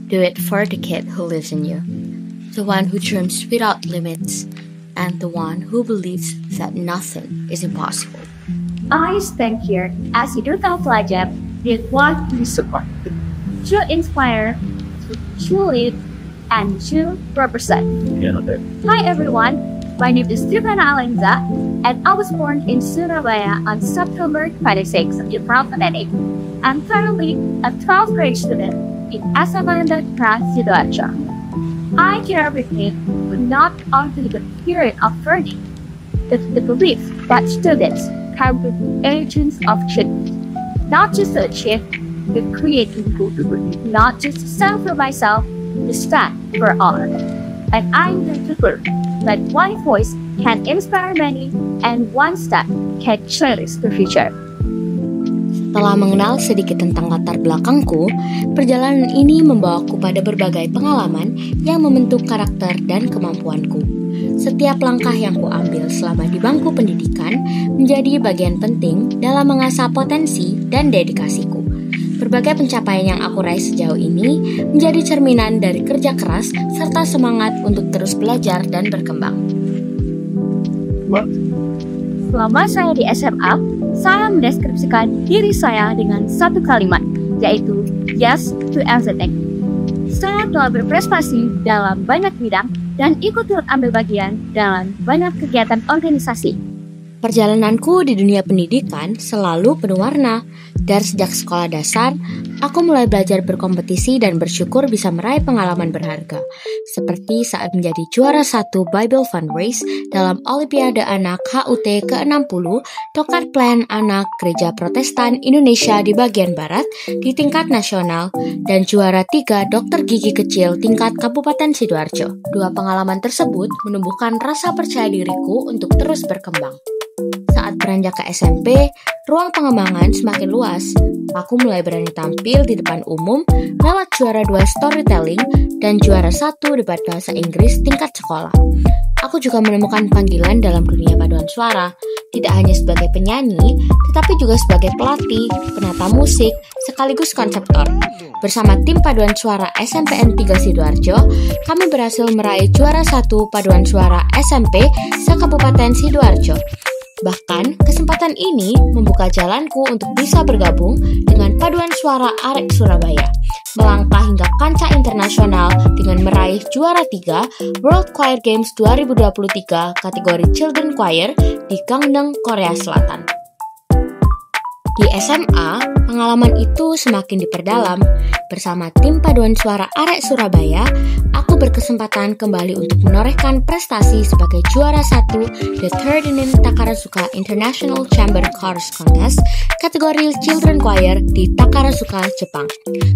Do it for the kid who lives in you, the one who dreams without limits, and the one who believes that nothing is impossible. I stand here as Duta Pelajar with what we support. To inspire, to lead, and to represent. Hi everyone, my name is Trivana Alenza, and I was born in Surabaya on September 26, 2008. I'm currently a 12th grade student in SMA Negeri Sidoarjo. I care everything, but not only the period of learning, but the belief that students can be agents of change, not just to achieve, but creating good, not just to stand for myself, but stand for all. And I'm the trooper that one voice can inspire many, and one step can change the future. Setelah mengenal sedikit tentang latar belakangku, perjalanan ini membawaku pada berbagai pengalaman yang membentuk karakter dan kemampuanku. Setiap langkah yang kuambil selama di bangku pendidikan menjadi bagian penting dalam mengasah potensi dan dedikasiku. Berbagai pencapaian yang aku raih sejauh ini menjadi cerminan dari kerja keras serta semangat untuk terus belajar dan berkembang. Selama saya di SMA, saya mendeskripsikan diri saya dengan satu kalimat, yaitu yes to everything. Saya telah berprestasi dalam banyak bidang dan ikut turut ambil bagian dalam banyak kegiatan organisasi. Perjalananku di dunia pendidikan selalu penuh warna. Dari sejak sekolah dasar, aku mulai belajar berkompetisi dan bersyukur bisa meraih pengalaman berharga. Seperti saat menjadi juara 1 Bible Fun Race dalam Olimpiade Anak HUT ke-60 Tokar Plan Anak Gereja Protestan Indonesia di bagian Barat di tingkat nasional dan juara 3 Dokter Gigi Kecil tingkat Kabupaten Sidoarjo. Dua pengalaman tersebut menumbuhkan rasa percaya diriku untuk terus berkembang. Saat beranjak ke SMP, ruang pengembangan semakin luas. Aku mulai berani tampil di depan umum lewat juara 2 storytelling dan juara 1 debat bahasa Inggris tingkat sekolah. Aku juga menemukan panggilan dalam dunia paduan suara, tidak hanya sebagai penyanyi, tetapi juga sebagai pelatih, penata musik, sekaligus konseptor. Bersama tim paduan suara SMPN 3 Sidoarjo, kami berhasil meraih juara 1 paduan suara SMP se-Kabupaten Sidoarjo. Bahkan, kesempatan ini membuka jalanku untuk bisa bergabung dengan paduan suara Arek Surabaya, melangkah hingga kancah internasional dengan meraih juara 3 World Choir Games 2023 kategori Children Choir di Gangneung, Korea Selatan. Di SMA, pengalaman itu semakin diperdalam. Bersama tim paduan suara Arek Surabaya, aku berkesempatan kembali untuk menorehkan prestasi sebagai juara 1 The Third Takarasuka International Chamber Chorus Contest kategori Children Choir di Takarasuka, Jepang,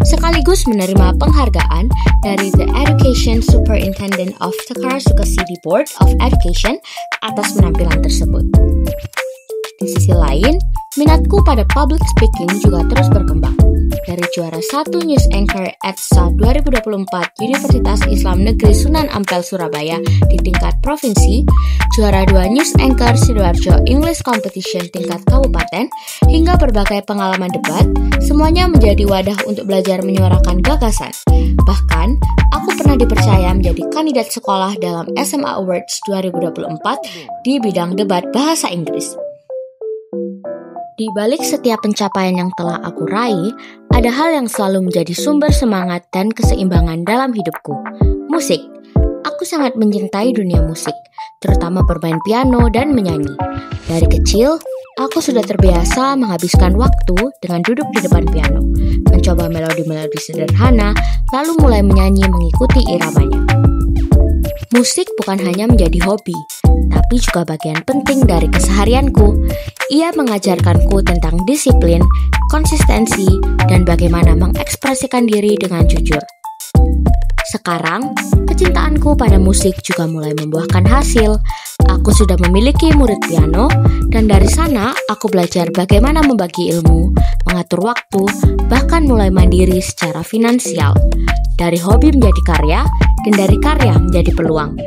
sekaligus menerima penghargaan dari The Education Superintendent of Takarasuka City Board of Education atas penampilan tersebut. Di sisi lain, minatku pada public speaking juga terus berkembang. Dari juara 1 News Anchor ETSA 2024 Universitas Islam Negeri Sunan Ampel Surabaya di tingkat provinsi, juara 2 News Anchor Sidoarjo English Competition tingkat kabupaten, hingga berbagai pengalaman debat, semuanya menjadi wadah untuk belajar menyuarakan gagasan. Bahkan, aku pernah dipercaya menjadi kandidat sekolah dalam SMA Awards 2024 di bidang debat bahasa Inggris. Di balik setiap pencapaian yang telah aku raih, ada hal yang selalu menjadi sumber semangat dan keseimbangan dalam hidupku. Musik. Aku sangat mencintai dunia musik, terutama bermain piano dan menyanyi. Dari kecil, aku sudah terbiasa menghabiskan waktu dengan duduk di depan piano, mencoba melodi-melodi sederhana, lalu mulai menyanyi mengikuti iramanya. Musik bukan hanya menjadi hobi, tapi juga bagian penting dari keseharianku. Ia mengajarkanku tentang disiplin, konsistensi, dan bagaimana mengekspresikan diri dengan jujur. Sekarang, kecintaanku pada musik juga mulai membuahkan hasil. Aku sudah memiliki murid piano, dan dari sana aku belajar bagaimana membagi ilmu, mengatur waktu, bahkan mulai mandiri secara finansial. Dari hobi menjadi karya, dan dari karya menjadi peluang.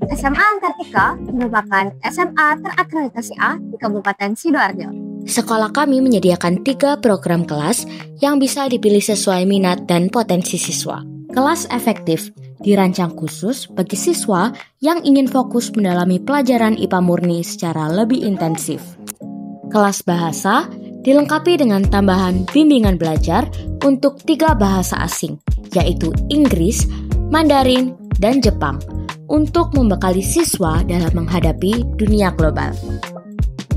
SMA Antartika merupakan SMA terakreditasi A di Kabupaten Sidoarjo. Sekolah kami menyediakan 3 program kelas yang bisa dipilih sesuai minat dan potensi siswa. Kelas efektif dirancang khusus bagi siswa yang ingin fokus mendalami pelajaran IPA murni secara lebih intensif. Kelas bahasa dilengkapi dengan tambahan bimbingan belajar untuk 3 bahasa asing, yaitu Inggris, Mandarin, dan Jepang, untuk membekali siswa dalam menghadapi dunia global.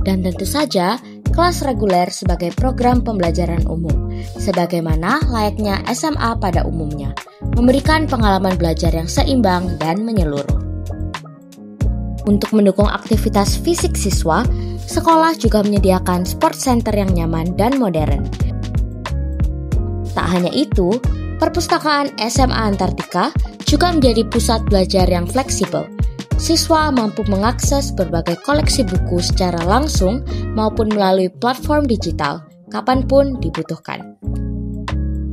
Dan tentu saja, kelas reguler sebagai program pembelajaran umum, sebagaimana layaknya SMA pada umumnya, memberikan pengalaman belajar yang seimbang dan menyeluruh. Untuk mendukung aktivitas fisik siswa, sekolah juga menyediakan sport center yang nyaman dan modern. Tak hanya itu, perpustakaan SMA Antartika juga menjadi pusat belajar yang fleksibel. Siswa mampu mengakses berbagai koleksi buku secara langsung maupun melalui platform digital, kapanpun dibutuhkan.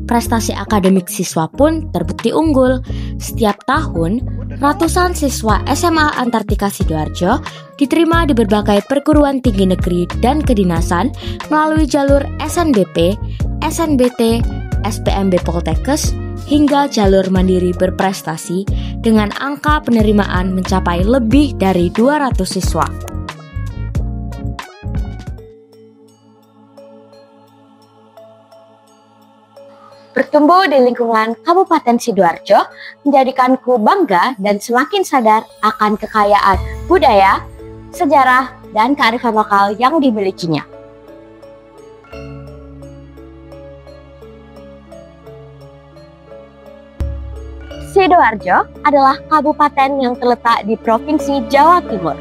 Prestasi akademik siswa pun terbukti unggul. Setiap tahun, ratusan siswa SMA Antartika Sidoarjo diterima di berbagai perguruan tinggi negeri dan kedinasan melalui jalur SNBP, SNBT, SPMB Poltekkes, hingga jalur mandiri berprestasi dengan angka penerimaan mencapai lebih dari 200 siswa. Bertumbuh di lingkungan Kabupaten Sidoarjo menjadikanku bangga dan semakin sadar akan kekayaan budaya, sejarah, dan kearifan lokal yang dimilikinya. Sidoarjo adalah kabupaten yang terletak di Provinsi Jawa Timur.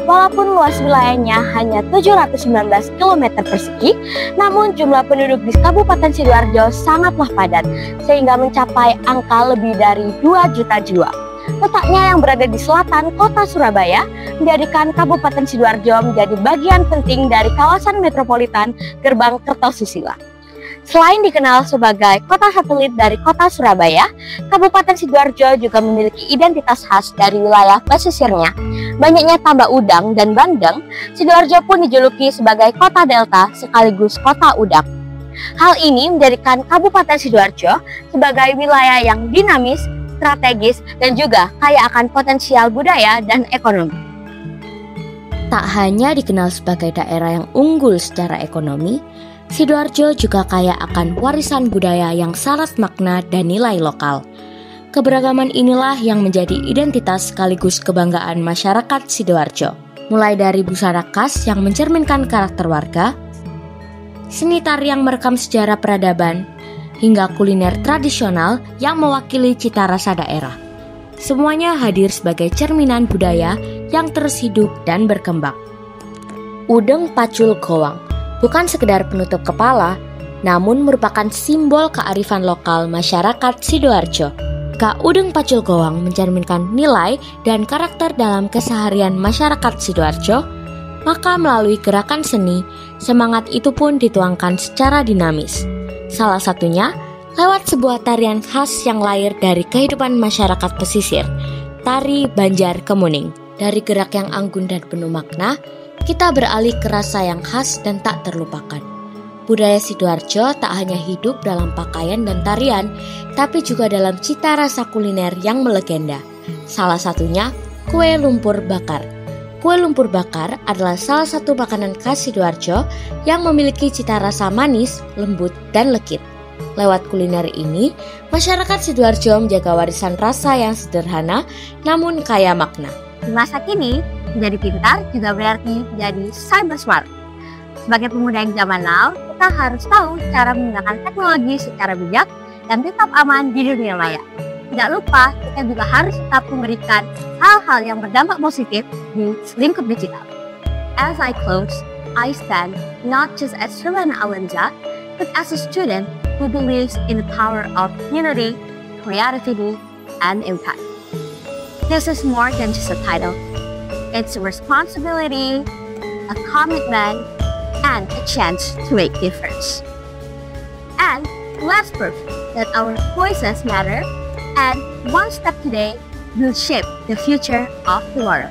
Walaupun luas wilayahnya hanya 719 km persegi, namun jumlah penduduk di Kabupaten Sidoarjo sangatlah padat, sehingga mencapai angka lebih dari 2 juta jiwa. Letaknya yang berada di selatan kota Surabaya, menjadikan Kabupaten Sidoarjo menjadi bagian penting dari kawasan metropolitan Gerbang Kertosusila. Selain dikenal sebagai kota satelit dari kota Surabaya, Kabupaten Sidoarjo juga memiliki identitas khas dari wilayah pesisirnya. Banyaknya tambak udang dan bandeng, Sidoarjo pun dijuluki sebagai kota delta sekaligus kota udang. Hal ini menjadikan Kabupaten Sidoarjo sebagai wilayah yang dinamis, strategis, dan juga kaya akan potensial budaya dan ekonomi. Tak hanya dikenal sebagai daerah yang unggul secara ekonomi, Sidoarjo juga kaya akan warisan budaya yang syarat makna dan nilai lokal. Keberagaman inilah yang menjadi identitas sekaligus kebanggaan masyarakat Sidoarjo. Mulai dari busana khas yang mencerminkan karakter warga, seni tari yang merekam sejarah peradaban, hingga kuliner tradisional yang mewakili cita rasa daerah. Semuanya hadir sebagai cerminan budaya yang terus hidup dan berkembang. Udeng Pacul Goang bukan sekedar penutup kepala, namun merupakan simbol kearifan lokal masyarakat Sidoarjo. Udeng Pacul Goang mencerminkan nilai dan karakter dalam keseharian masyarakat Sidoarjo, maka melalui gerakan seni, semangat itu pun dituangkan secara dinamis. Salah satunya lewat sebuah tarian khas yang lahir dari kehidupan masyarakat pesisir, tari Banjar Kemuning. Dari gerak yang anggun dan penuh makna, kita beralih ke rasa yang khas dan tak terlupakan. Budaya Sidoarjo tak hanya hidup dalam pakaian dan tarian, tapi juga dalam cita rasa kuliner yang melegenda. Salah satunya kue lumpur bakar. Kue lumpur bakar adalah salah satu makanan khas Sidoarjo yang memiliki cita rasa manis, lembut, dan legit. Lewat kuliner ini, masyarakat Sidoarjo menjaga warisan rasa yang sederhana namun kaya makna. Di masa kini, menjadi pintar juga berarti menjadi cyber smart. Sebagai pemuda yang zaman now, kita harus tahu cara menggunakan teknologi secara bijak dan tetap aman di dunia maya. Tidak lupa, kita juga harus tetap memberikan hal-hal yang berdampak positif di lingkup digital. As I close, I stand not just as Srilana Alenja, but as a student who believes in the power of unity, creativity, and impact. This is more than just a title. It's a responsibility, a commitment, and a chance to make a difference. And let's prove that our voices matter, and one step today will shape the future of tomorrow.